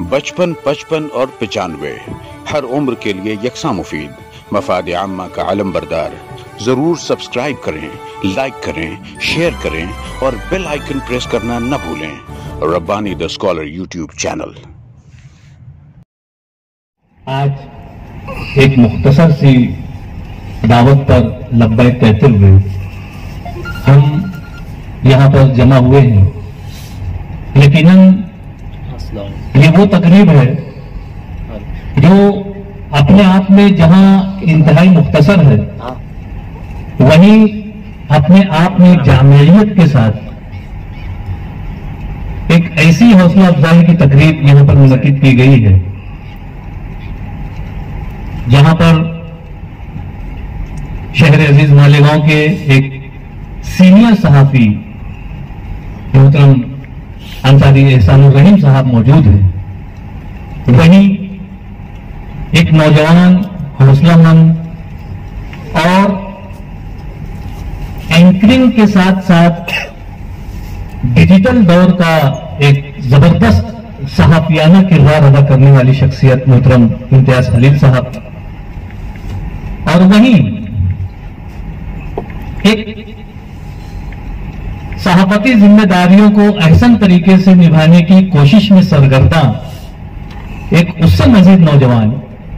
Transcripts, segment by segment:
बचपन, 55 और 95 हर उम्र के लिए यकसा मुफीद, मफाद आम्मा का आलम बरदार। जरूर सब्सक्राइब करें, लाइक करें, शेयर करें और बेल आइकन प्रेस करना न भूलें। Rabbani the scholar YouTube channel. आज एक मुख्तसर सी दावत पर लब्बैक कहते हुए हम यहाँ पर जमा हुए हैं। यकीनन ये वो तकरीब है जो अपने आप में जहां इंतहाई मुख्तसर है, वहीं अपने आप में जामियत के साथ एक ऐसी हौसला अफजाई की तकरीब यहां पर मुनक्किद की गई है जहां पर शहर अजीज मालेगांव के एक सीनियर सहाफी मोहतरम अंसारी एहसानुर रहीम साहब मौजूद हैं। वहीं एक नौजवान, हौसलामंद और एंकरिंग के साथ साथ डिजिटल दौर का एक जबरदस्त सहाफियाना किरदार अदा करने वाली शख्सियत मोहतरम इम्तियाज खलील साहब, और वहीं एक सहाफती जिम्मेदारियों को अहसन तरीके से निभाने की कोशिश में सरगर्दा एक उससे मजीद नौजवान,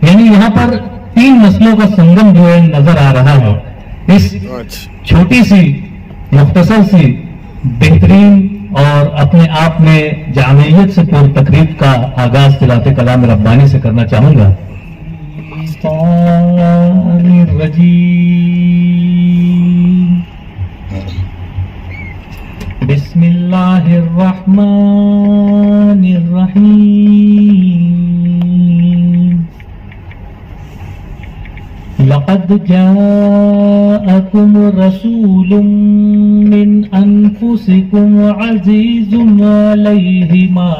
यानी यहां पर 3 नस्लों का संगम जो है नजर आ रहा है। इस छोटी सी मुख्तसर सी बेहतरीन और अपने आप में जामियत से पूर्ण तकरीब का आगाज तिलावत कलाम रब्बानी से करना चाहूंगा। बिस्मिल्लाहिर्रहमानिर्रहीम। लक़द जाअकुम रसूलुम मिन अनफुसिकुम अज़ीज़ुन अलैहि मा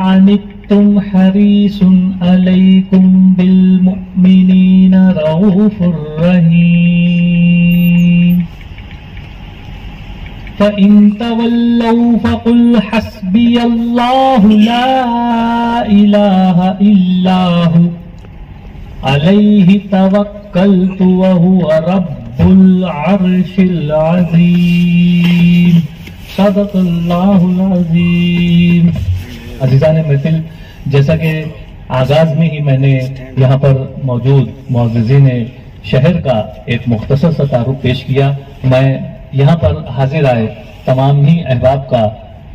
अनित्तुम हरीसुन अलैकुम बिल मुमिनीना रऊफुर रहीम। फ़इन तवल्लौ फ़क़ुल हस्बियल्लाहु ला इलाहा इल्लाहु अलैहि तवक्कलतु व हुवा रब्बुल अर्शिल अज़ीम। सदक़ल्लाहुल अज़ीम। अज़ीज़ान महफ़िल, जैसा कि आगाज में ही मैंने यहाँ पर मौजूद मुअज़्ज़िज़ीन शहर का एक मुख्तसर सा तारुफ पेश किया, मैं यहाँ पर हाजिर आए तमाम ही अहबाब का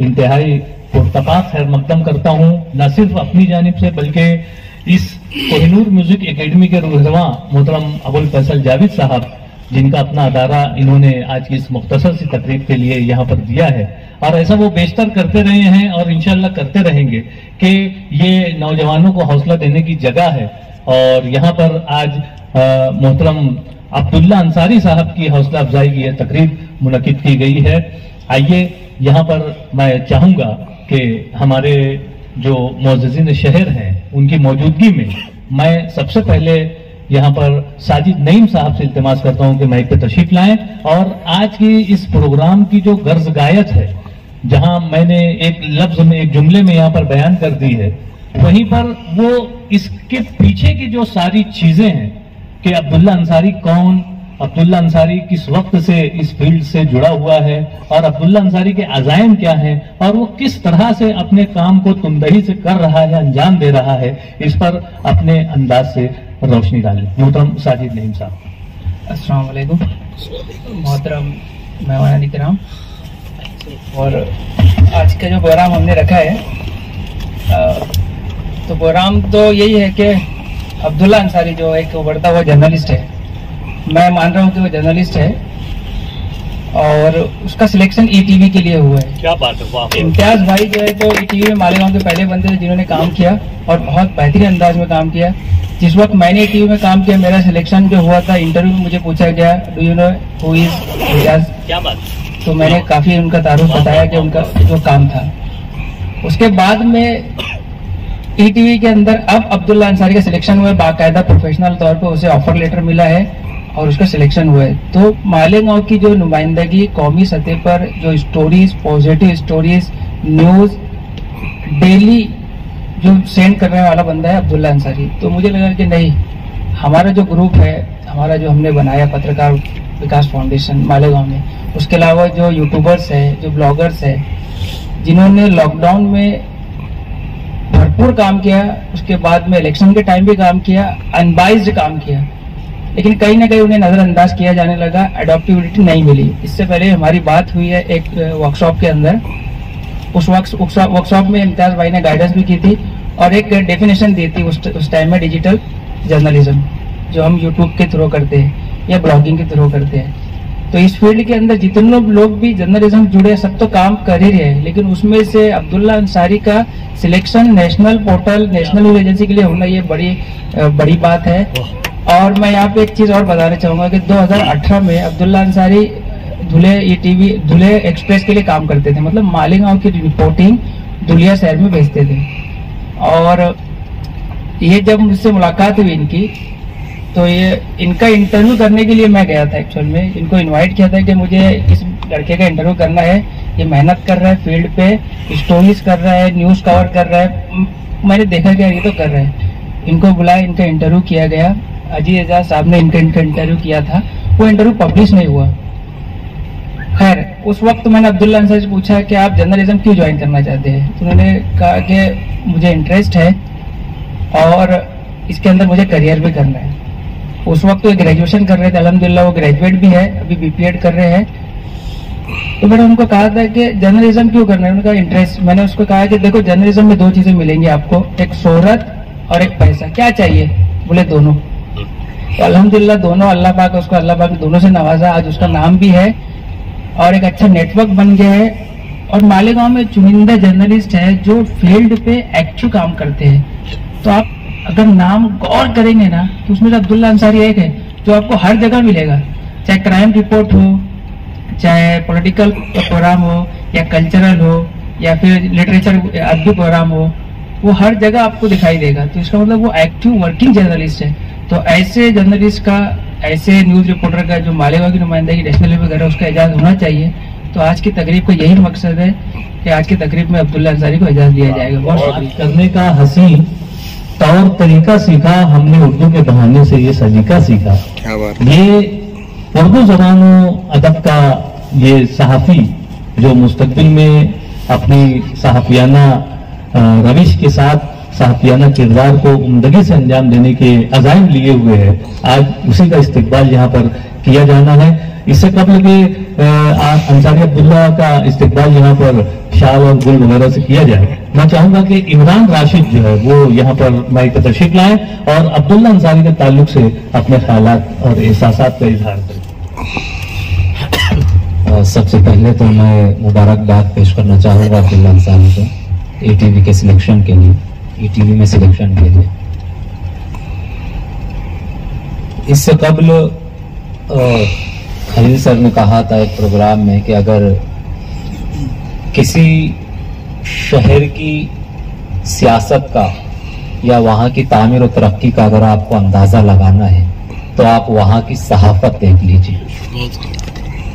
इंतहाई पुरतपाक खैर मकदम करता हूँ, न सिर्फ अपनी जानिब से बल्कि इस कोहिनूर म्यूजिक एकेडमी के रहनुमा मोहतरम अबुल फैसल जावेद साहब, जिनका अपना अदारा इन्होंने आज की इस मुख्तसर सी तकरीब के लिए यहाँ पर दिया है, और ऐसा वो बेशतर करते रहे हैं और इंशाल्लाह करते रहेंगे कि ये नौजवानों को हौसला देने की जगह है। और यहाँ पर आज मोहतरम अब्दुल्ला अंसारी साहब की हौसला अफजाई की यह तकरीब मुनक्किद की गई है। आइए यहाँ पर मैं चाहूंगा कि हमारे जो मुअज़्ज़िज़ीन शहर हैं उनकी मौजूदगी में मैं सबसे पहले यहाँ पर साजिद नईम साहब से इल्तिमास करता हूँ कि माइक पे तशरीफ लाएं और आज की इस प्रोग्राम की जो गर्ज गायत है, जहां मैंने एक लफ्ज में, एक जुमले में यहाँ पर बयान कर दी है, वहीं पर वो इसके पीछे की जो सारी चीजें हैं कि अब्दुल्ला अंसारी कौन, अब्दुल्ला अंसारी किस वक्त से इस फील्ड से जुड़ा हुआ है और अब्दुल्ला अंसारी के अज़ाइम क्या हैं और वो किस तरह से अपने काम को तुमदही से कर रहा है, अंजाम दे रहा है, इस पर अपने अंदाज से रोशनी डालें। मोहतरम साजिद नईम साहब। अस्सलाम वालेकुम मोहतरम मेहमान इकराम, और आज का जो प्रोग्राम हमने रखा है तो प्रोग्राम तो यही है कि अब्दुल्ला अंसारी जो एक उभरता हुआ जर्नलिस्ट है, मैं मान रहा हूँ कि वो जर्नलिस्ट है और उसका सिलेक्शन ईटीवी के लिए हुआ है। क्या बात है, वाह। इम्तियाज भाई जो है तो ईटीवी में मालेगांव के पहले बंदे थे जिन्होंने काम किया और बहुत बेहतरीन अंदाज में काम किया। जिस वक्त मैंने ईटीवी में काम किया, मेरा सिलेक्शन जो हुआ था, इंटरव्यू में मुझे पूछा गया, do you know who is Imtiaz? क्या बात। तो मैंने काफी उनका तारुफ बताया कि उनका जो काम था। उसके बाद में ईटीवी के अंदर अब अब्दुल्ला अंसारी का सिलेक्शन हुआ है, बाकायदा प्रोफेशनल तौर पर उसे ऑफर लेटर मिला है और उसका सिलेक्शन हुआ है। तो मालेगांव की जो नुमाइंदगी कौमी सतह पर, जो stories, positive stories news daily जो सेंड करने वाला बंदा है अब्दुल्ला अंसारी। तो मुझे लगा कि नहीं, हमारा जो ग्रुप है, हमारा जो हमने बनाया पत्रकार विकास फाउंडेशन मालेगांव में, उसके अलावा जो यूट्यूबर्स है, जो ब्लॉगर्स है, जिन्होंने लॉकडाउन में भरपूर काम किया, उसके बाद में इलेक्शन के टाइम भी काम किया, अनबाइज्ड काम किया, लेकिन कहीं ना कहीं उन्हें नज़रअंदाज किया जाने लगा, एडॉप्टिबिलिटी नहीं मिली। इससे पहले हमारी बात हुई है एक वर्कशॉप के अंदर, उस वर्कशॉप में इम्तियाज भाई ने गाइडेंस भी की थी और एक डेफिनेशन दी थी उस टाइम में डिजिटल जर्नलिज्म, जो हम यूट्यूब के थ्रू करते हैं या ब्लॉगिंग के थ्रू करते हैं। तो इस फील्ड के अंदर जितने लोग भी जर्नलिज्म जुड़े सब तो काम कर ही रहे हैं, लेकिन उसमें से अब्दुल्ला अंसारी का selection national portal, national news agency के लिए होना, ये बड़ी बात है। और मैं यहाँ पे एक चीज और बताना चाहूंगा कि 2018 में अब्दुल्ला अंसारी धुले एक्सप्रेस के लिए काम करते थे, मतलब मालेगांव की रिपोर्टिंग धुलिया शहर में भेजते थे। और ये जब मुझसे मुलाकात हुई इनकी, तो ये इनका इंटरव्यू करने के लिए मैं गया था। एक्चुअल में इनको इनवाइट किया था कि मुझे इस लड़के का इंटरव्यू करना है, ये मेहनत कर रहा है, फील्ड पे स्टोरीज कर रहा है, न्यूज कवर कर रहा है। मैंने देखा कि ये तो कर रहा है, इनको बुलाया, इनका इंटरव्यू किया गया। अजीज एजाज साहब ने इनका इंटरव्यू किया था, वो इंटरव्यू पब्लिश नहीं हुआ। खैर, उस वक्त मैंने अब्दुल्ला अंसारी से पूछा कि आप जर्नलिज्म क्यों ज्वाइन करना चाहते हैं, तो उन्होंने कहा कि मुझे इंटरेस्ट है और इसके अंदर मुझे करियर भी करना है। उस वक्त वो ग्रेजुएशन कर रहे थे, अल्हम्दुलिल्लाह वो ग्रेजुएट भी है, अभी बीपीएड कर रहे हैं। तो मैंने उनको कहा था कि जर्नलिज्म क्यों करना है, उनका इंटरेस्ट। मैंने उसको कहा कि देखो, जर्नलिज्म में दो चीजें मिलेंगी आपको, एक शोहरत और एक पैसा। क्या चाहिए? बोले दोनों। तो अल्हम्दुलिल्लाह दोनों अल्लाह पाक ने दोनों से नवाजा। आज उसका नाम भी है और एक अच्छा नेटवर्क बन गया है। और मालेगांव में चुनिंदा जर्नलिस्ट है जो फील्ड पे एक्टिव काम करते हैं। तो आप अगर नाम गौर करेंगे ना, तो उसमें अब्दुल्ला अंसारी एक है जो आपको हर जगह मिलेगा, चाहे क्राइम रिपोर्ट हो, चाहे पॉलिटिकल प्रोग्राम हो, या कल्चरल हो, या फिर लिटरेचर अरबी प्रोग्राम हो, वो हर जगह आपको दिखाई देगा। तो इसका मतलब वो एक्टिव वर्किंग जर्नलिस्ट है। तो ऐसे जर्नलिस्ट का, ऐसे न्यूज रिपोर्टर का जो मालेगांव की नुमाइंदगी नेशनल लेवल पर उसका एजाज होना चाहिए। तो आज की तकरीब का यही मकसद है कि आज की तकरीब में अब्दुल्ला अंसारी को एजाज दिया जाएगा। बात करने का हसीन तौर तरीका सीखा हमने उर्दू के बहाने से, ये सलीका सीखा। क्या बात। ये उर्दू ज़बान अदब का ये सहाफ़ी जो मुस्तकबिल में अपनी सहाफ़ियाना रविश के साथ सहाफ़ियाना किरदार को उम्दगी से अंजाम देने के अज़ाइम लिए हुए है, आज उसी का इस्तकबाल यहाँ पर किया जाना है। इससे कबल कि अंसारी अब्दुल्ला का इस्तकबाल यहाँ पर शाल और गुल वगैरह से किया जाए, मैं चाहूंगा कि इमरान राशिद जो है वो यहाँ पर माइक पर तशरीफ लाएं और अब्दुल्ला अंसारी के ताल्लुक से अपने ख्यालात और एहसासात का इजहार करें। सबसे पहले तो मैं मुबारकबाद पेश करना चाहूँगा अब्दुल्ला अंसारी को ईटीवी के सिलेक्शन के लिए, ईटीवी में सिलेक्शन के लिए। इससे कबल खलील सर ने कहा था एक प्रोग्राम में कि अगर किसी शहर की सियासत का या वहाँ की तामीर और तरक्की का अगर आपको अंदाजा लगाना है तो आप वहाँ की सहाफत देख लीजिए।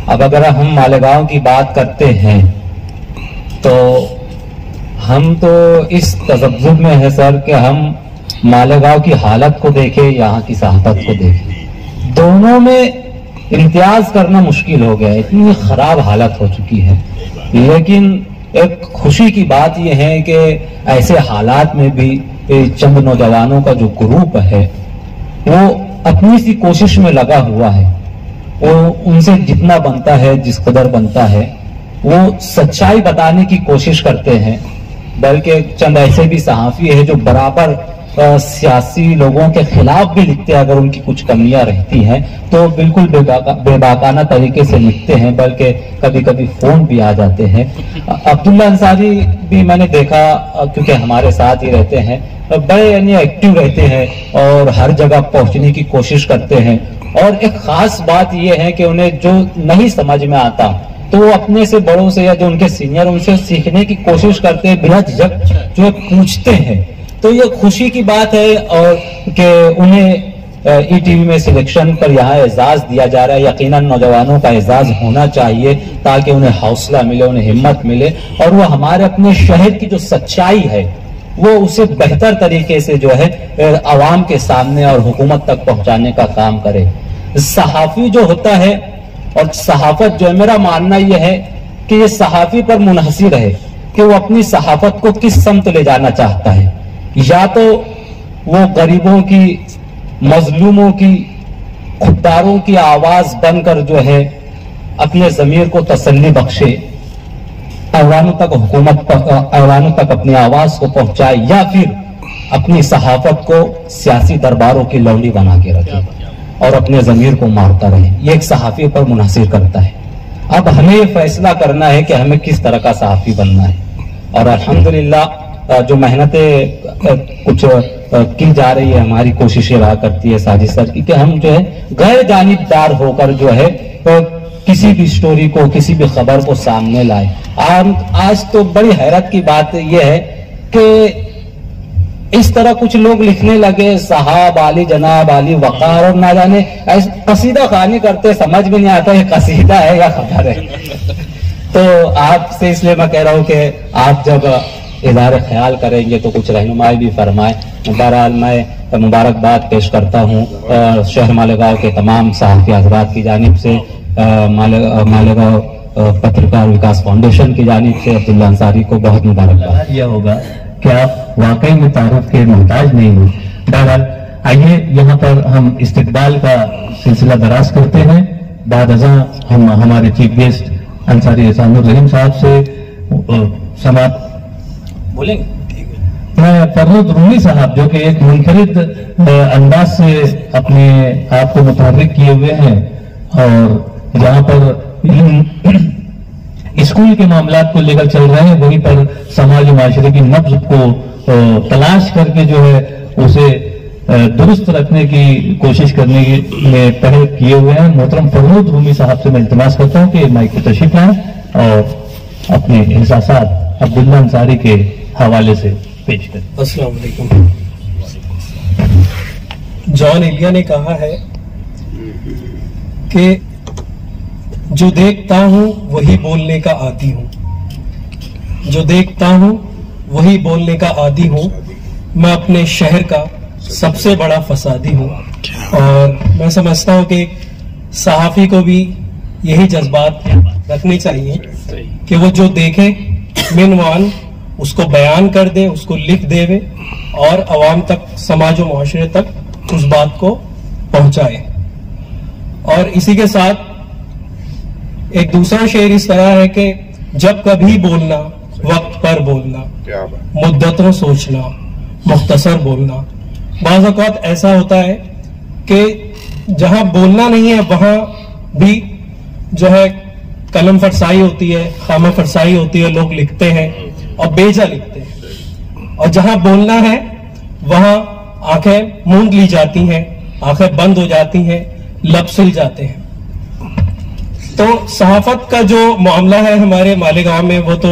अब अगर हम मालेगांव की बात करते हैं तो हम तो इस तजब्जुब में है सर कि हम मालेगांव की हालत को देखें, यहाँ की सहाफत को देखें। दोनों में इम्तियाज करना मुश्किल हो गया है, इतनी खराब हालत हो चुकी है। लेकिन एक खुशी की बात यह है कि ऐसे हालात में भी चंद नौजवानों का जो ग्रुप है वो अपनी सी कोशिश में लगा हुआ है। वो उनसे जितना बनता है, जिस कदर बनता है, वो सच्चाई बताने की कोशिश करते हैं। बल्कि चंद ऐसे भी सहाफी है जो बराबर सियासी लोगों के खिलाफ भी लिखते हैं। अगर उनकी कुछ कमियां रहती हैं तो बिल्कुल बेबाकाना तरीके से लिखते हैं, बल्कि कभी कभी फोन भी आ जाते हैं। अब्दुल्ला अंसारी भी मैंने देखा, क्योंकि हमारे साथ ही रहते हैं, बड़े यानी एक्टिव रहते हैं और हर जगह पहुंचने की कोशिश करते हैं। और एक खास बात यह है कि उन्हें जो नहीं समझ में आता तो वो अपने से बड़ों से या जो उनके सीनियर उनसे सीखने की कोशिश करते हैं, बिना झिझक जो है पूछते हैं। तो ये खुशी की बात है और कि उन्हें ईटीवी में सिलेक्शन पर यहाँ एजाज दिया जा रहा है। यकीनन नौजवानों का एजाज होना चाहिए ताकि उन्हें हौसला मिले, उन्हें हिम्मत मिले और वो हमारे अपने शहर की जो सच्चाई है वो उसे बेहतर तरीके से जो है आवाम के सामने और हुकूमत तक पहुंचाने का काम करे। सहाफी जो होता है और सहाफत जो है, मेरा मानना यह है कि ये सहाफी पर मुनहसिर है कि वो अपनी सहाफत को किस समत ले जाना चाहता है। या तो वो गरीबों की, मजलूमों की, खुददारों की आवाज बनकर जो है अपने जमीर को तसल्ली बख्शे, ऐवानों तक हुकूमत, ऐवानों तक अपनी आवाज को पहुंचाए, या फिर अपनी सहाफत को सियासी दरबारों की लौली बना के रखे और अपने जमीर को मारता रहे। ये एक सहाफी पर मुनहसिर करता है। अब हमें ये फैसला करना है कि हमें किस तरह का सहाफी बनना है। और अल्हम्दुलिल्लाह जो मेहनतें कुछ की जा रही है, हमारी कोशिशें रहा करती है साजिद सर की कि हम जो है गैर जानिबदार होकर जो है किसी भी स्टोरी को, किसी भी खबर को सामने लाए। आज तो बड़ी हैरत की बात यह है कि इस तरह कुछ लोग लिखने लगे, साहब आली, जनाब आली, वकार, और ना जाने कसीदा खानी करते, समझ में नहीं आता है कसीदा है या खबर है। तो आपसे इसलिए मैं कह रहा हूं कि आप जब इज़हार ख्याल करेंगे तो कुछ रहनुमाई भी फरमाए। बहरहाल मैं मुबारकबाद पेश करता हूं शहर मालेगांव के तमाम सहाफ़ी हज़रात की जानिब से, मालेगांव पत्रकार विकास फाउंडेशन की जानिब से अब्दुल्ला अंसारी को बहुत मुबारकबाद। यह होगा कि आप वाकई में तारुफ के मोहताज नहीं हो। बहरहाल आइए यहाँ पर हम इस्तिकबाल का सिलसिला दराज करते हैं। बाद अज़ां हम हमारे चीफ गेस्ट अंसारी एहसानुर रहीम साहब से समाप्त बोलेंगे। मैं फररूद रूमी साहब जो कि एक मुनफरिद अंदाज से अपने आप को मुतहर्रिक किए हुए हैं और जहाँ पर स्कूल के मामलात को लेकर चल रहे हैं, वहीं पर समाज माशरे की नब्ज को तलाश करके जो है उसे दुरुस्त रखने की कोशिश करने में पहल किए हुए हैं। मोहतरम फररूद रूमी साहब से मैं इल्तिमास करता हूँ कि माइक पर तशरीफ लाएं और अपने एहसासात अब्दुल्ला अंसारी के हवाले से पेश करें। अस्सलाम वालेकुम। जॉन एलिया ने कहा है कि जो देखता हूं वही बोलने का आदी हूं, जो देखता हूं वही बोलने का आदी हूं। मैं अपने शहर का सबसे बड़ा फसादी हूं। और मैं समझता हूं कि सहाफी को भी यही जज्बात रखने चाहिए कि वो जो देखे मिनवान उसको बयान कर दे, उसको लिख देवे और अवाम तक, समाज और माशरे तक उस बात को पहुंचाए। और इसी के साथ एक दूसरा शेर इस तरह है कि जब कभी बोलना वक्त पर बोलना, मुद्दतों सोचना, मुख्तसर बोलना। बाज़ औक़ात ऐसा होता है कि जहां बोलना नहीं है वहां भी जो है कलम फरसाई होती है, खामा फरसाई होती है, लोग लिखते हैं और बेजा लिखते हैं। और जहां बोलना है वहां आंखें मूंद ली जाती हैं, आंखें बंद हो जाती हैं, लब सिल जाते हैं। तो सहाफत का जो मामला है हमारे मालेगांव में वो तो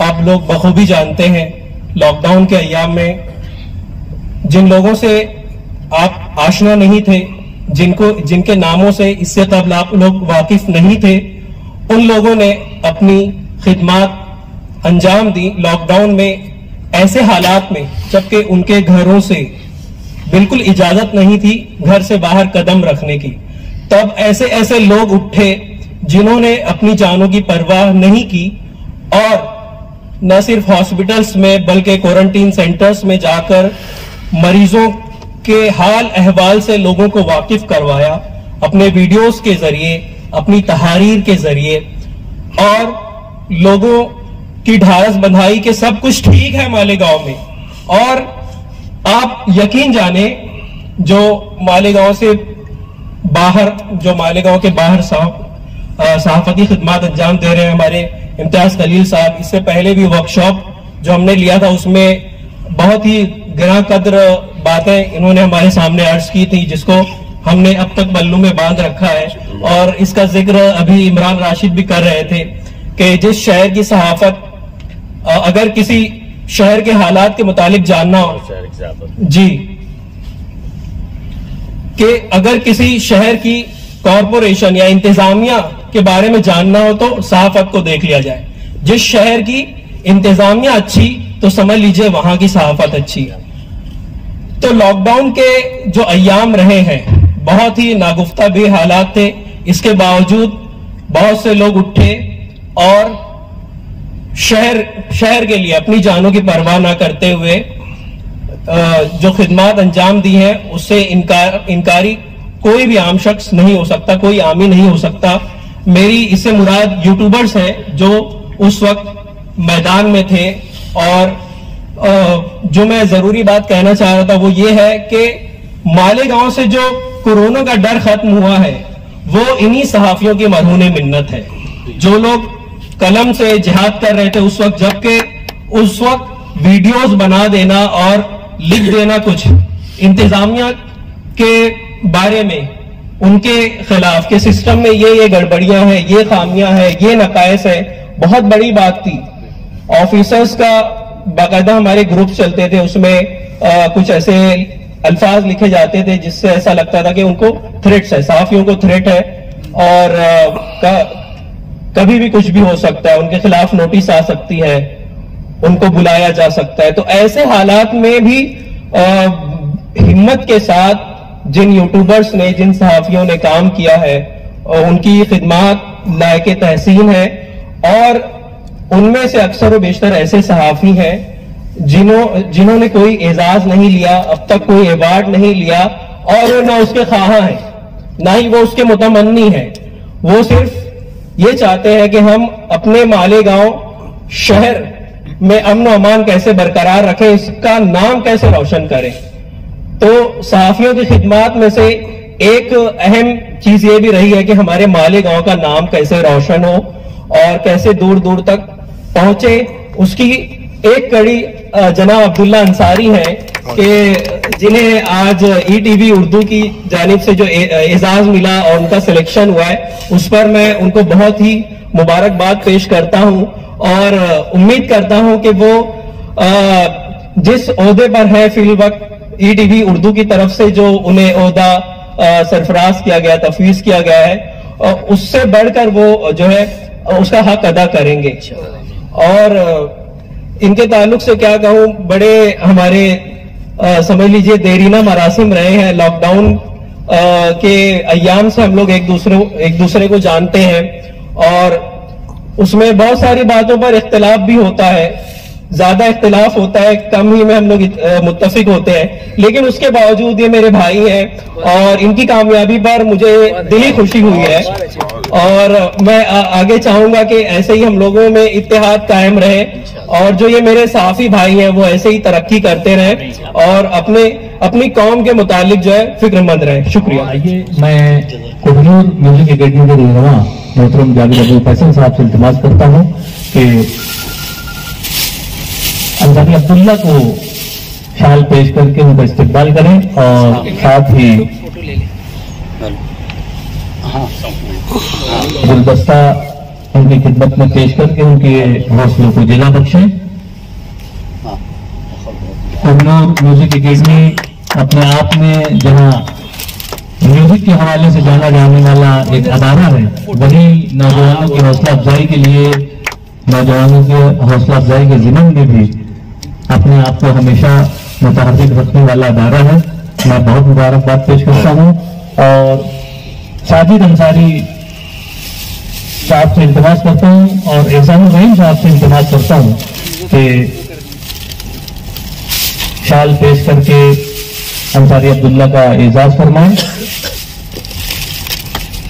आप लोग बखूबी जानते हैं। लॉकडाउन के अय्याम में जिन लोगों से आप आशना नहीं थे, जिनके नामों से इससे तब आप लोग वाकिफ नहीं थे, उन लोगों ने अपनी खिदमत अंजाम दी लॉकडाउन में ऐसे हालात में जबकि उनके घरों से बिल्कुल इजाजत नहीं थी घर से बाहर कदम रखने की। तब ऐसे ऐसे लोग उठे जिन्होंने अपनी जानों की परवाह नहीं की और न सिर्फ हॉस्पिटल्स में बल्कि क्वारंटीन सेंटर्स में जाकर मरीजों के हाल अहवाल से लोगों को वाकिफ करवाया अपने वीडियोस के जरिए, अपनी तहारीर के जरिए, और लोगों की ढारस बंधाई कि सब कुछ ठीक है मालेगांव में। और आप यकीन जाने जो मालेगांव से बाहर, जो मालेगांव के बाहर सहाफती खिदमत अंजाम दे रहे हैं हमारे इम्तियाज खलील साहब, इससे पहले भी वर्कशॉप जो हमने लिया था उसमें बहुत ही गिरा कद्र बातें इन्होंने हमारे सामने अर्ज की थी, जिसको हमने अब तक बल्लू में बांध रखा है। और इसका जिक्र अभी इमरान राशिद भी कर रहे थे कि जिस शहर की सहाफत, अगर किसी शहर के हालात के मुतालिक जानना हो जी, कि अगर किसी शहर की कॉरपोरेशन या इंतजामिया के बारे में जानना हो तो सहाफत को देख लिया जाए। जिस शहर की इंतजामिया अच्छी तो समझ लीजिए वहां की सहाफत अच्छी है। तो लॉकडाउन के जो अय्याम रहे हैं बहुत ही नागुफ्ता भी हालात थे, इसके बावजूद बहुत से लोग उठे और शहर के लिए अपनी जानों की परवाह ना करते हुए जो खिदमत अंजाम दी है उससे इनकारी कोई भी आम शख्स नहीं हो सकता, कोई आमी नहीं हो सकता। मेरी इससे मुराद यूट्यूबर्स हैं जो उस वक्त मैदान में थे। और जो मैं जरूरी बात कहना चाह रहा था वो ये है कि मालेगांव से जो कोरोना का डर खत्म हुआ है वो इन्हीं सहाफियों की मरहून मिन्नत है, जो लोग कलम से जिहाद कर रहे थे उस वक्त, जबकि उस वक्त वीडियोस बना देना और लिख देना कुछ इंतजामिया के बारे में, उनके खिलाफ के सिस्टम में ये गड़बड़ियां हैं, ये खामियां हैं, ये नकायस है, बहुत बड़ी बात थी। ऑफिसर्स का बाकायदा हमारे ग्रुप चलते थे, उसमें कुछ ऐसे अल्फाज लिखे जाते थे जिससे ऐसा लगता था कि उनको थ्रेट्स है, सहाफियों को थ्रेट है और कभी भी कुछ भी हो सकता है, उनके खिलाफ नोटिस आ सकती है, उनको बुलाया जा सकता है। तो ऐसे हालात में भी हिम्मत के साथ जिन यूट्यूबर्स ने, जिन सहाफियों ने काम किया है उनकी खिदमत लायक तहसीन है। और उनमें से अक्सर व बेशतर ऐसे सहाफी हैं जिन्होंने कोई एजाज नहीं लिया, अब तक कोई अवार्ड नहीं लिया और ना उसके ख्वाहा है, ना ही वो उसके मुतमन्नी है। वो सिर्फ ये चाहते हैं कि हम अपने मालेगांव शहर में अमन और अमान कैसे बरकरार रखें, इसका नाम कैसे रोशन करें। तो सहाफियों की खिदमत में से एक अहम चीज ये भी रही है कि हमारे मालेगांव का नाम कैसे रोशन हो और कैसे दूर दूर तक पहुंचे। उसकी एक कड़ी जनाब अब्दुल्ला अंसारी है कि जिन्हें आज ETV उर्दू की जानिब से जो एजाज मिला और उनका सिलेक्शन हुआ है, उस पर मैं उनको बहुत ही मुबारकबाद पेश करता हूं और उम्मीद करता हूं कि वो जिस ओहदे पर है फिल वक्त ETV उर्दू की तरफ से जो उन्हें ओहदा सरफराज किया गया, तफवीज किया गया है, उससे बढ़कर वो जो है उसका हक अदा करेंगे। और इनके ताल्लुक से क्या कहूं, बड़े हमारे समझ लीजिए देरीना मरासिम रहे हैं। लॉकडाउन के अय्याम से हम लोग एक दूसरे को जानते हैं और उसमें बहुत सारी बातों पर इख्तिलाफ भी होता है, ज्यादा इख्तिलाफ होता है, कम ही में हम लोग मुत्तफिक होते हैं, लेकिन उसके बावजूद ये मेरे भाई हैं और इनकी कामयाबी पर मुझे दिली खुशी हुई है। और मैं आगे चाहूंगा कि ऐसे ही हम लोगों में इत्तेहाद कायम रहे और जो ये मेरे साफी भाई हैं वो ऐसे ही तरक्की करते रहे और अपनी कौम के मुतालिक जो है फिक्रमंद रहे। शुक्रिया। आइए मैं कोहिनूर म्यूजिक एकेडमी के रहनुमा मोहतरम जावेद अबू फैसल साहब से इल्तिमास करता हूँ कि अंसारी अब्दुल्ला को शाल पेश करके उनका इस्तकबाल करें और साथ ही गुलदस्ता उनकी खिदमत में पेश करके उनके हौसलों को जिला बख्शें। कोहिनूर म्यूजिक एकेडमी अपने आप में जहां म्यूजिक के हवाले से जाना जाने वाला एक अदारा है, वही नौजवानों की हौसला अफजाई के लिए, नौजवानों के हौसला अफजाई के ज़िम्मन में भी अपने आप को हमेशा मुतहर्रिक रखने वाला अदारा है। मैं बहुत मुबारकबाद पेश करता हूँ और साजिद अंसारी साहब से इल्तिमास करता हूँ और एहसान रहीम साहब से इल्तिमास करता हूँ कि शाल पेश करके अंसारी अब्दुल्ला का एजाज फरमाएं।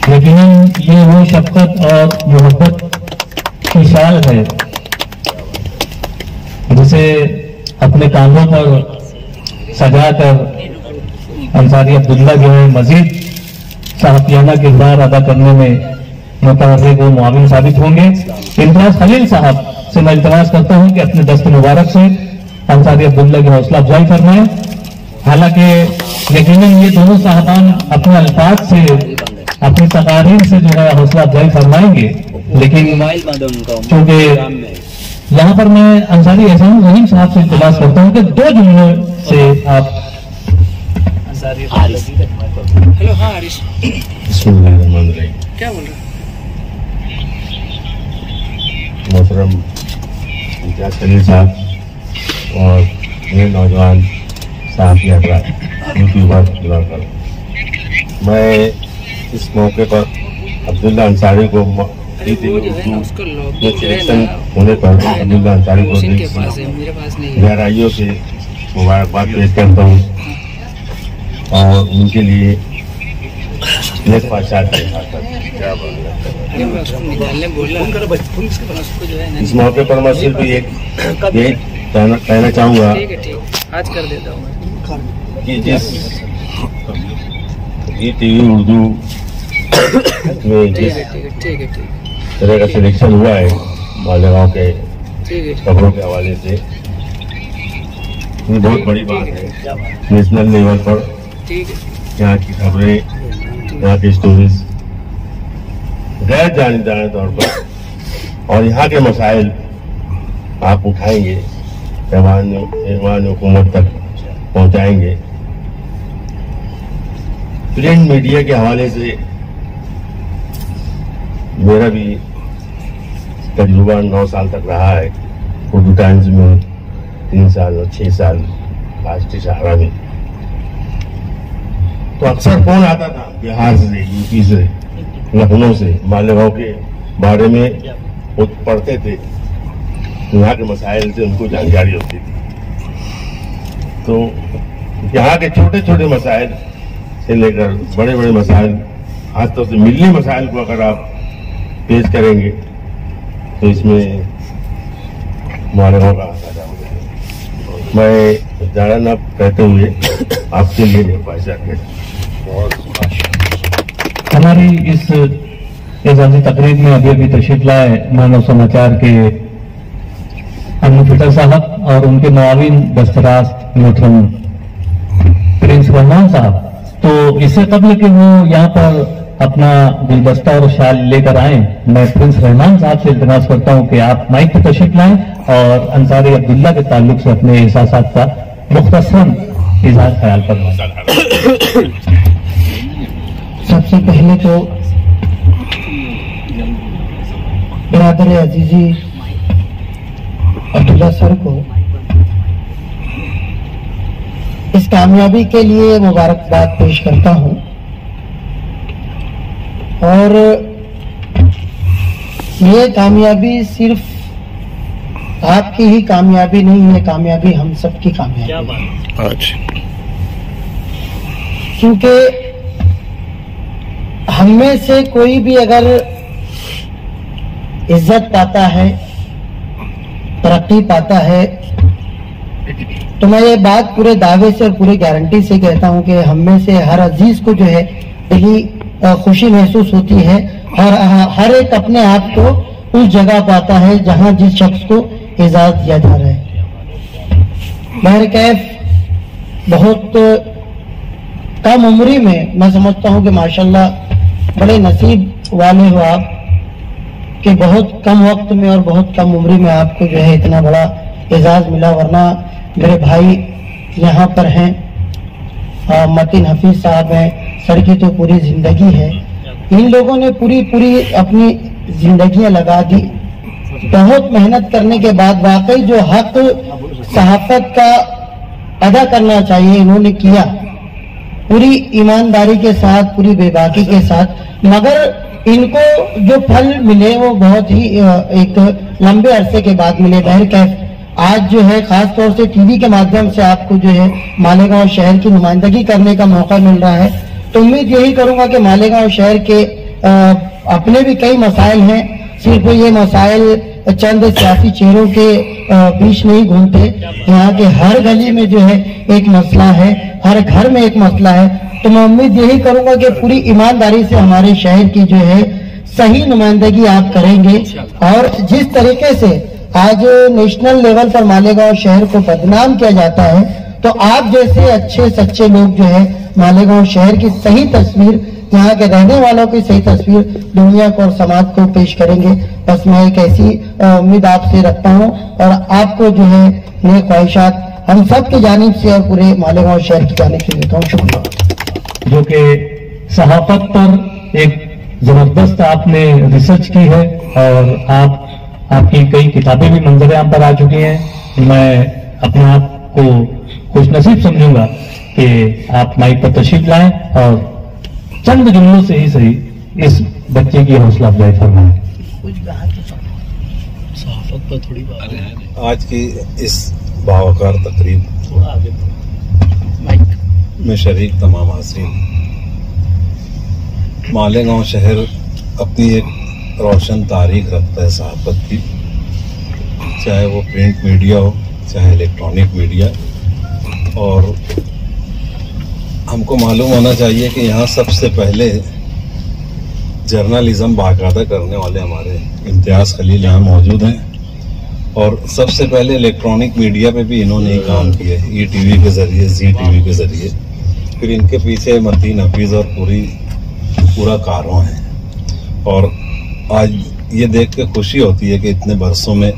यकीनन ये वो शफकत और मोहब्बत की शाल है जिसे अपने कांधों पर सजाकर अंसारी अब्दुल्ला जो है मजीद साहबियाना किरदार अदा करने में मुतहर्रिक व मुआविन साबित होंगे। इम्तियाज खलील साहब से मैं इल्तिमास करता हूं कि अपने दस्त मुबारक से अंसारी अब्दुल्ला की हौसला अफजाई फरमाएं। हालांकि यकीनन ये दोनों साहबान अपने अल्फाज से, अपनी तकारीर से जो है हौसला अफजाई फरमाएंगे, लेकिन चूंकि यहाँ पर मैं अंसारी एहसान रहीम साहब से इल्तिमास करता हूँ कि 2 जुमलों से आप हेलो, हाँ हरीश, क्या बोल रहे मोहतरम इम्तियाज खलील साहब और मेरे नौजवान साथी यूट्यूबर ब्लॉगर, मैं इस मौके पर अब्दुल्ला अंसारी को सिलेक्शन होने पर अब्दुल्ला अंसारी को गहराइयों से मुबारकबाद पेश करता हूँ और उनके लिए नेक बादशाह इस मौके पर मैं सिर्फ यही कहना चाहूँगा आज कर देता हूँ कि जिस टीवी उर्दू में जिस तरह का सिलेक्शन हुआ है मालेगांव के खबरों के हवाले से, ये बहुत बड़ी बात है। नेशनल लेवल पर यहाँ की खबरें, यहाँ की स्टोरीज गैर जाने तौर पर और यहाँ के मसाइल आप उठाएंगे, ऐवान हुकूमत तक पहुँचाएंगे। प्रिंट मीडिया के हवाले से मेरा भी तजुर्बा 9 साल तक रहा है। उर्दू टाइम्स में 3 साल और 6 साल राष्ट्रीय सहारा में। तो अक्सर फोन आता था बिहार से, यूपी से, लखनऊ से, मालेगांव के बारे में वो पढ़ते थे, यहाँ के मसाइल से उनको जानकारी होती थी। तो यहाँ के छोटे छोटे मसाइल से लेकर बड़े बड़े मसाइल, खासतौर से मिली मसाइल को अगर आप पेश करेंगे तो इसमें मालेगांव का आसारा होगा। मैं ज़्यादा न कहते हुए आपके लिए निर्वाचन हमारी इस एजाजी तकरीब में अभी तशरीफ लाए मानव समाचार के अनु फिटर साहब और उनके मुआविन दस्तराज मोहतरम प्रिंस रहमान साहब। तो इससे कबल कि वो यहाँ पर अपना गुलदस्ता और शाल लेकर आए, मैं प्रिंस रहमान साहब से इल्तिमास करता हूँ कि आप माइक पर तशरीफ लाएं और अंसारी अब्दुल्ला के ताल्लुक से अपने एहसासात का मुख्तसरन इजहार ख्याल फरमाएं। सबसे पहले तो बरादर अजीजी अब्दुल्ला सर को इस कामयाबी के लिए मुबारकबाद पेश करता हूं और ये कामयाबी सिर्फ आपकी ही कामयाबी नहीं है, कामयाबी हम सबकी कामयाबी है। क्योंकि हम में से कोई भी अगर इज्जत पाता है, तरक्की पाता है, तो मैं ये बात पूरे दावे से और पूरी गारंटी से कहता हूं कि हम में से हर अजीज को जो है यही खुशी महसूस होती है और हर एक अपने आप को उस जगह पाता है जहां जिस शख्स को एजाज दिया जा रहा है। बहरकैफ बहुत कम उम्री में मैं समझता हूं कि माशाल्लाह बड़े नसीब वाले हो आप कि बहुत कम वक्त में और बहुत कम उम्री में आपको जो है इतना बड़ा एजाज मिला। वरना मेरे भाई यहाँ पर हैं, मतीन हफीज साहब हैं, सर की तो पूरी जिंदगी है। इन लोगों ने पूरी अपनी जिंदगियां लगा दी। बहुत मेहनत करने के बाद वाकई जो हक सहाफत का अदा करना चाहिए इन्होंने किया, पूरी ईमानदारी के साथ, पूरी बेबाकी के साथ। मगर इनको जो फल मिले वो बहुत ही एक लंबे अरसे के बाद मिले। बहरकैफ आज जो है खास तौर से टीवी के माध्यम से आपको जो है मालेगांव शहर की नुमाइंदगी करने का मौका मिल रहा है। तो उम्मीद यही करूंगा कि मालेगांव शहर के अपने भी कई मसाइल हैं, सिर्फ ये मसाइल चंद सियासी चेहरों के बीच नहीं घूमते। यहाँ के हर गली में जो है एक मसला है, हर घर में एक मसला है। तो मैं उम्मीद यही करूंगा कि पूरी ईमानदारी से हमारे शहर की जो है सही नुमाइंदगी आप करेंगे। और जिस तरीके से आज नेशनल लेवल पर मालेगांव शहर को बदनाम किया जाता है, तो आप जैसे अच्छे सच्चे लोग जो है मालेगांव शहर की सही तस्वीर, यहाँ के रहने वालों की सही तस्वीर दुनिया को और समाज को पेश करेंगे। बस मैं एक ऐसी उम्मीद आपसे रखता हूँ और आपको जो है नेक ख्वाहिशात हम सब की जानिब से और पूरे मालेगांव शहर की जानिब से देता हूँ। शुक्रिया। जो कि सहाफत पर एक जबरदस्त आपने रिसर्च की है और आपकी कई किताबें भी मंजर आम पर आ चुकी हैं। मैं अपने आप को खुशनसीब समझूंगा कि आप माइक पर तशरीफ लाएं और चंद जुमलों से ही सही इस बच्चे की हौसला अफजाई फरमाएं। आज की इस बावकार तकरीब में शरीक तमाम हाज़रीन, मालेगांव शहर अपनी एक रोशन तारीख रखता है सहाफ़त की, चाहे वो प्रिंट मीडिया हो चाहे इलेक्ट्रॉनिक मीडिया। और हमको मालूम होना चाहिए कि यहाँ सबसे पहले जर्नलिज्म बाकायदा करने वाले हमारे इम्तियाज़ खलील यहाँ मौजूद हैं और सबसे पहले इलेक्ट्रॉनिक मीडिया पे भी इन्होंने ही काम किया है, ETV के ज़रिए, ZTV के ज़रिए। फिर इनके पीछे मतीन हफीज़ और पूरा कारवां है। और आज ये देख के खुशी होती है कि इतने बरसों में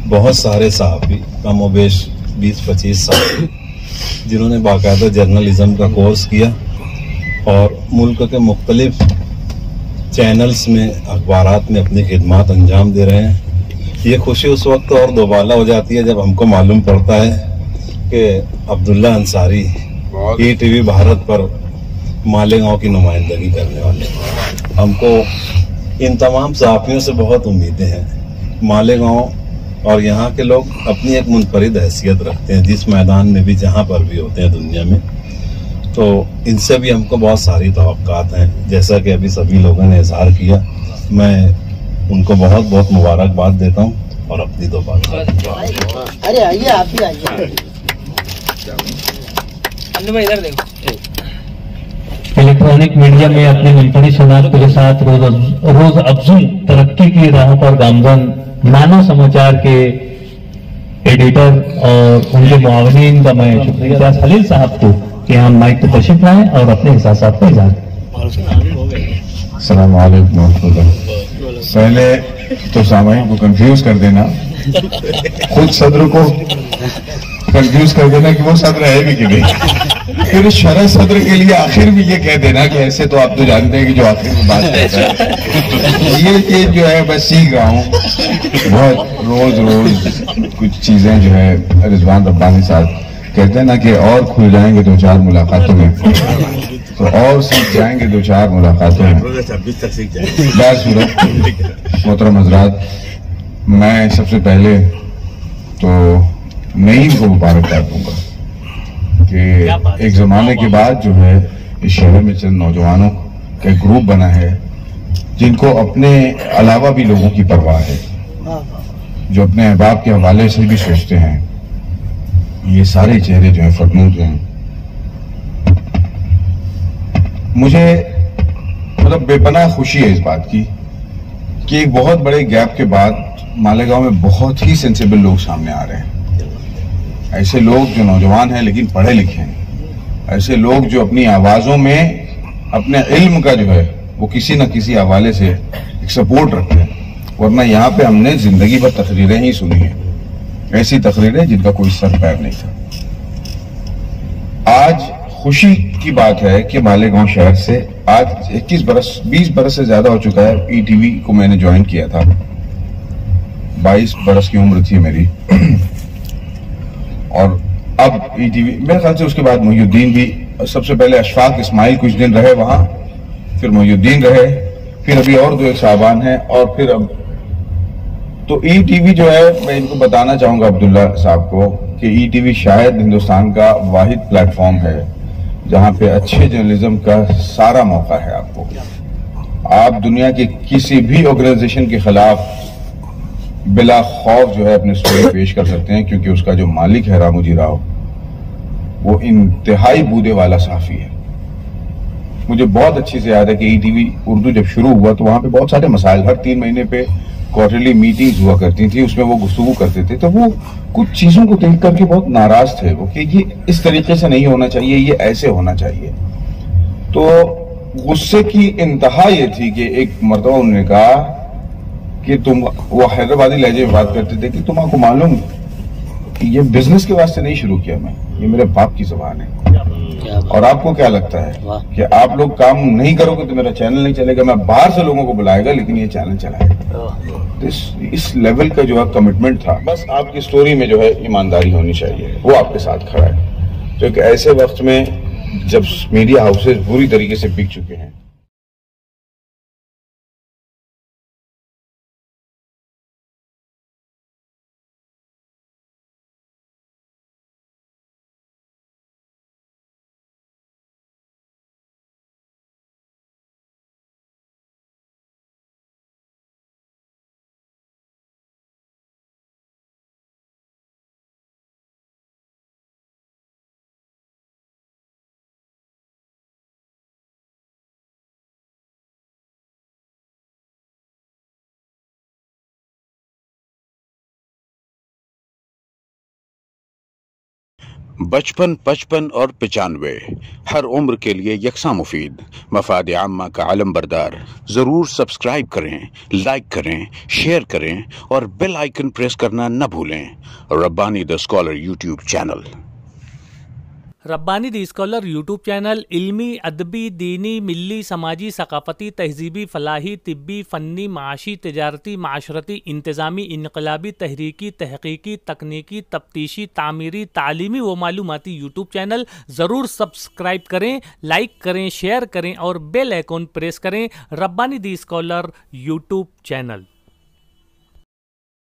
बहुत सारे सहाफ़ी, कमोबेश 20-25 साल, जिन्होंने बाकायदा जर्नलिज्म का कोर्स किया और मुल्क के मुख्तलिफ चैनल्स में, अखबारात में अपनी खिदमात अंजाम दे रहे हैं। ये खुशी उस वक्त और दोबाला हो जाती है जब हमको मालूम पड़ता है कि अब्दुल्ला अंसारी ETV भारत पर मालेगांव की नुमाइंदगी करने वाले। हमको इन तमाम सहाफ़ियों से बहुत उम्मीदें हैं। मालेगांव और यहाँ के लोग अपनी एक मुनफरिद हैसियत रखते हैं जिस मैदान में भी, जहाँ पर भी होते हैं दुनिया में, तो इनसे भी हमको बहुत सारी तवक्कात हैं। जैसा कि अभी सभी लोगों ने इजहार किया, मैं उनको बहुत बहुत मुबारकबाद देता हूँ और अपनी दो बात। अरे आइए, आप भी आइए। इधर देखो। इलेक्ट्रॉनिक मीडिया में अपनी मुनफरिद शनाख्त के साथ रोज अफजू तरक्की की राहों पर गामजन मानव समाचार के एडिटर और उनके मुआवनीन का मैं शुक्रिया खलील साहब को कि हम माइक पर तशरीफ लाएं और अपने एहसासात का इजहार करें। अस्सलाम वालेकुम। पहले तो सामाईन को कंफ्यूज कर देना, खुद सदर को कंफ्यूज कर देना कि वो सदर है भी कि नहीं, फिर शरह सदर के लिए आखिर में ये कह देना कि ऐसे तो आप तो जानते हैं कि जो आखिर में बात करता है। ये जो है बस सीख रहा हूँ, बहुत रोज कुछ चीजें जो है रिजवान रब्बानी साहब कहते हैं ना कि और खुल जाएंगे 2-4 मुलाकातों में, तो और सीख जाएंगे 2-4 मुलाकातों में। मोहतरम हज़रात, मैं सबसे पहले तो नईम को मुबारकबाद दूंगा कि एक जमाने के बाद जो है इस शहर में चंद नौजवानों का एक ग्रुप बना है जिनको अपने अलावा भी लोगों की परवाह है, जो अपने अहबाब के हवाले से भी सोचते हैं। ये सारे चेहरे जो हैं फरमूद हैं। मुझे मतलब बेपनाह खुशी है इस बात की कि एक बहुत बड़े गैप के बाद मालेगांव में बहुत ही सेंसिबल लोग सामने आ रहे हैं। ऐसे लोग जो नौजवान हैं लेकिन पढ़े लिखे हैं, ऐसे लोग जो अपनी आवाजों में अपने इल्म का जो है वो किसी न किसी हवाले से एक सपोर्ट रखते हैं। वरना यहाँ पे हमने जिंदगी भर तकरीरें ही सुनी हैं, ऐसी तकरीरें जिनका कोई सर पैर नहीं था। आज खुशी की बात है कि मालेगांव शहर से आज 20 बरस से ज्यादा हो चुका है। ETV को मैंने ज्वाइन किया था, 22 बरस की उम्र थी मेरी। और अब ETV मेरे ख्याल से उसके बाद मोहिउद्दीन भी, सबसे पहले अशफाक इस्माइल कुछ दिन रहे वहां, फिर मोहिउद्दीन रहे, फिर अभी और 2 साहबान हैं, और फिर अब तो ETV जो है, मैं इनको बताना चाहूंगा अब्दुल्ला साहब को कि ETV शायद हिंदुस्तान का वाहिद प्लेटफॉर्म है जहां पे अच्छे जर्नलिज्म का सारा मौका है आपको। आप दुनिया के किसी भी ऑर्गेनाइजेशन के खिलाफ बिला खौफ जो है अपने स्टोरी पेश कर सकते हैं, क्योंकि उसका जो मालिक है रामोजी राव, वो इंतहाई बूदे वाला सहाफी है। मुझे बहुत अच्छी से याद है कि ETV उर्दू जब शुरू हुआ तो वहां पे बहुत सारे मसाइल, हर 3 महीने पे क्वार्टरली मीटिंग्स हुआ करती थी, उसमें वो गुफ्तगू करते थे। तो वो कुछ चीजों को देख करके बहुत नाराज थे वो कि ये इस तरीके से नहीं होना चाहिए, ये ऐसे होना चाहिए। तो गुस्से की इंतहा ये थी कि एक मर्तबा उन्होंने कहा कि तुम, वो हैदराबादी लहजे में बात करते थे कि तुमको मालूम ये बिजनेस के वास्ते नहीं शुरू किया मैं, ये मेरे बाप की जुबान है। और आपको क्या लगता है कि आप लोग काम नहीं करोगे तो मेरा चैनल नहीं चलेगा? मैं बाहर से लोगों को बुलाएगा लेकिन ये चैनल चलाएगा। इस लेवल का जो है कमिटमेंट था। बस आपकी स्टोरी में जो है ईमानदारी होनी चाहिए, वो आपके साथ खड़ा है। तो एक ऐसे वक्त में जब मीडिया हाउसेज पूरी तरीके से बिक चुके हैं, बचपन, 55 और 95 हर उम्र के लिए यकसा मुफीद। मफाद आम्मा का आलम बरदार। ज़रूर सब्सक्राइब करें, लाइक करें, शेयर करें और बेल आइकन प्रेस करना न भूलें। Rabbani the scholar YouTube channel. Rabbani the scholar YouTube channel इल्मी, अदबी, दीनी, मिल्ली, समाजी, सकाफती, तहजीबी, फलाही, तिब्बी, फ़न्नी, माशी, तिजारती, माशरती, इंतज़ामी, इनकलाबी, तहरीकी, तहकीकी, तकनीकी, तफ्तीशी, तामीरी, तालीमी व मालूमाती यूट्यूब चैनल। ज़रूर सब्सक्राइब करें, लाइक करें, शेयर करें और बेल आइकन प्रेस करें। Rabbani the scholar YouTube channel.